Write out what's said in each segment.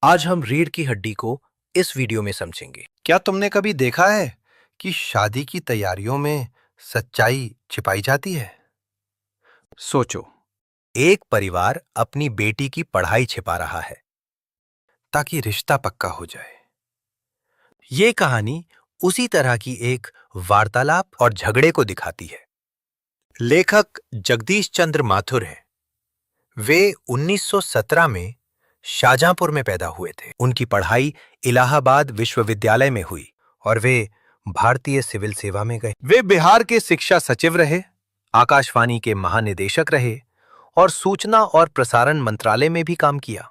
आज हम रीढ़ की हड्डी को इस वीडियो में समझेंगे। क्या तुमने कभी देखा है कि शादी की तैयारियों में सच्चाई छिपाई जाती है? सोचो, एक परिवार अपनी बेटी की पढ़ाई छिपा रहा है ताकि रिश्ता पक्का हो जाए। ये कहानी उसी तरह की एक वार्तालाप और झगड़े को दिखाती है। लेखक जगदीश चंद्र माथुर हैं। वे 1917 में शाहजहांपुर में पैदा हुए थे। उनकी पढ़ाई इलाहाबाद विश्वविद्यालय में हुई और वे भारतीय सिविल सेवा में गए। वे बिहार के शिक्षा सचिव रहे, आकाशवाणी के महानिदेशक रहे और सूचना और प्रसारण मंत्रालय में भी काम किया।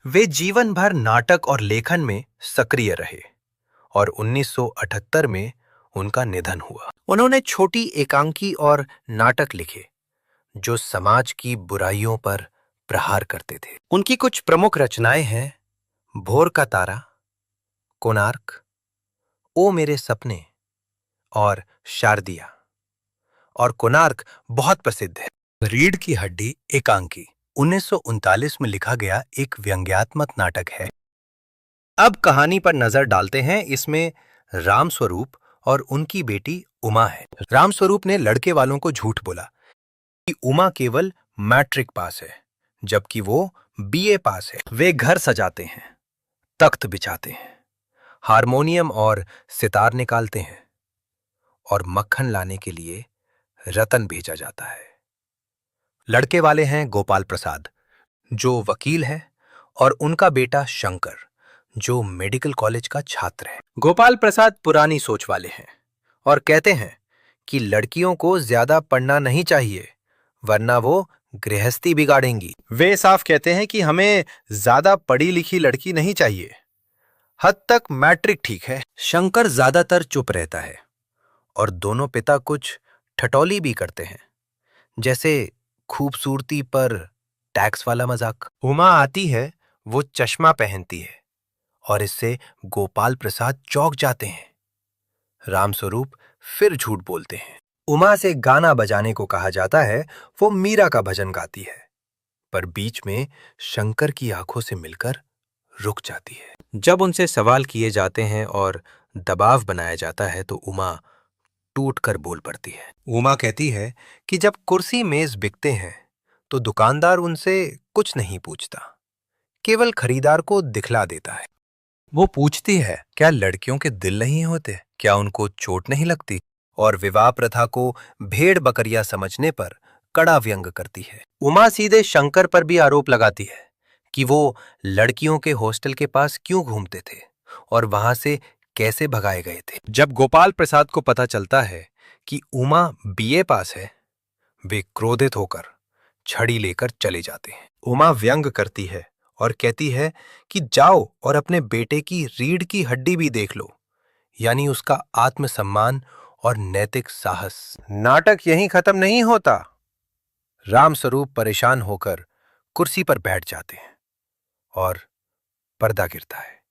वे जीवन भर नाटक और लेखन में सक्रिय रहे और 1978 में उनका निधन हुआ। उन्होंने छोटी एकांकी और नाटक लिखे जो समाज की बुराइयों पर प्रहार करते थे। उनकी कुछ प्रमुख रचनाएं हैं भोर का तारा, कोणार्क, ओ मेरे सपने और शारदिया। और कोणार्क बहुत प्रसिद्ध है। रीढ़ की हड्डी एकांकी 1939 में लिखा गया एक व्यंग्यात्मक नाटक है। अब कहानी पर नजर डालते हैं। इसमें रामस्वरूप और उनकी बेटी उमा है। रामस्वरूप ने लड़के वालों को झूठ बोला कि उमा केवल मैट्रिक पास है, जबकि वो बीए पास है। वे घर सजाते हैं, तख्त बिछाते हैं, हारमोनियम और सितार निकालते हैं और मक्खन लाने के लिए रतन भेजा जाता है। लड़के वाले हैं गोपाल प्रसाद, जो वकील है, और उनका बेटा शंकर, जो मेडिकल कॉलेज का छात्र है। गोपाल प्रसाद पुरानी सोच वाले हैं और कहते हैं कि लड़कियों को ज्यादा पढ़ना नहीं चाहिए, वरना वो गृहस्थी बिगाड़ेंगी। वे साफ कहते हैं कि हमें ज्यादा पढ़ी लिखी लड़की नहीं चाहिए, हद तक मैट्रिक ठीक है। शंकर ज्यादातर चुप रहता है और दोनों पिता कुछ ठटौली भी करते हैं, जैसे खूबसूरती पर टैक्स वाला मजाक। उमा आती है, वो चश्मा पहनती है और इससे गोपाल प्रसाद चौंक जाते हैं। रामस्वरूप फिर झूठ बोलते हैं। उमा से गाना बजाने को कहा जाता है, वो मीरा का भजन गाती है, पर बीच में शंकर की आंखों से मिलकर रुक जाती है। जब उनसे सवाल किए जाते हैं और दबाव बनाया जाता है तो उमा टूटकर बोल पड़ती है। उमा कहती है कि जब कुर्सी मेज बिकते हैं तो दुकानदार उनसे कुछ नहीं पूछता, केवल खरीदार को दिखला देता है। वो पूछती है, क्या लड़कियों के दिल नहीं होते? क्या उनको चोट नहीं लगती? और विवाह प्रथा को भेड़ बकरियां समझने पर कड़ा व्यंग करती है। उमा सीधे शंकर पर भी आरोप लगाती है कि वो लड़कियों के हॉस्टल के पास क्यों घूमते थे और वहां से कैसे भगाए गए थे। जब गोपाल प्रसाद को पता चलता है कि उमा बीए पास है, वे क्रोधित होकर छड़ी लेकर चले जाते हैं। उमा व्यंग करती है और कहती है कि जाओ और अपने बेटे की रीढ़ की हड्डी भी देख लो, यानी उसका आत्मसम्मान और नैतिक साहस। नाटक यहीं खत्म नहीं होता। रामस्वरूप परेशान होकर कुर्सी पर बैठ जाते हैं और पर्दा गिरता है।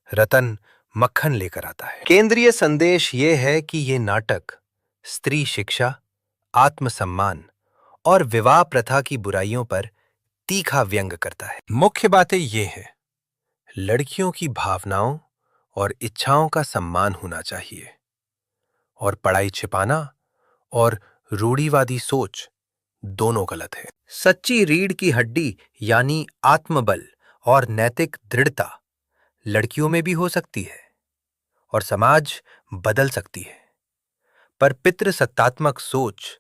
रतन मक्खन लेकर आता है। केंद्रीय संदेश ये है कि ये नाटक स्त्री शिक्षा, आत्मसम्मान और विवाह प्रथा की बुराइयों पर तीखा व्यंग करता है। मुख्य बातें ये है, लड़कियों की भावनाओं और इच्छाओं का सम्मान होना चाहिए और पढ़ाई छिपाना और रूढ़िवादी सोच दोनों गलत है। सच्ची रीढ़ की हड्डी यानी आत्मबल और नैतिक दृढ़ता लड़कियों में भी हो सकती है और समाज बदल सकती है, पर पितृसत्तात्मक सोच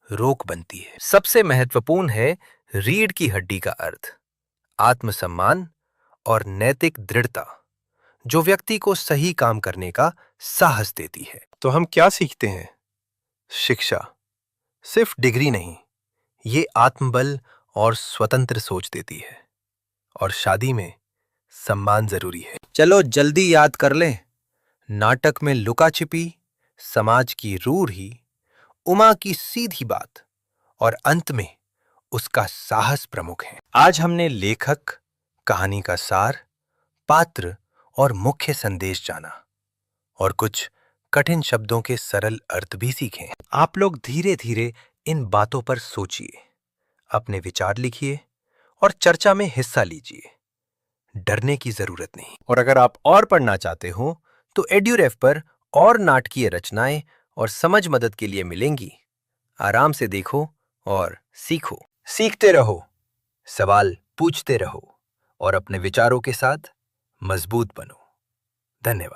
रोक बनती है। सबसे महत्वपूर्ण है रीढ़ की हड्डी का अर्थ आत्मसम्मान और नैतिक दृढ़ता, जो व्यक्ति को सही काम करने का साहस देती है। तो हम क्या सीखते हैं? शिक्षा सिर्फ डिग्री नहीं, ये आत्मबल और स्वतंत्र सोच देती है, और शादी में सम्मान जरूरी है। चलो जल्दी याद कर लें। नाटक में लुका छिपी, समाज की रूढ़ी, उमा की सीधी बात और अंत में उसका साहस प्रमुख है। आज हमने लेखक, कहानी का सार, पात्र और मुख्य संदेश जाना और कुछ कठिन शब्दों के सरल अर्थ भी सीखे। आप लोग धीरे धीरे इन बातों पर सोचिए, अपने विचार लिखिए और चर्चा में हिस्सा लीजिए। डरने की जरूरत नहीं। और अगर आप और पढ़ना चाहते हो तो एड्यूरेफ पर और नाटकीय रचनाएं और समझ मदद के लिए मिलेंगी। आराम से देखो और सीखो। सीखते रहो, सवाल पूछते रहो और अपने विचारों के साथ मजबूत बनो। धन्यवाद।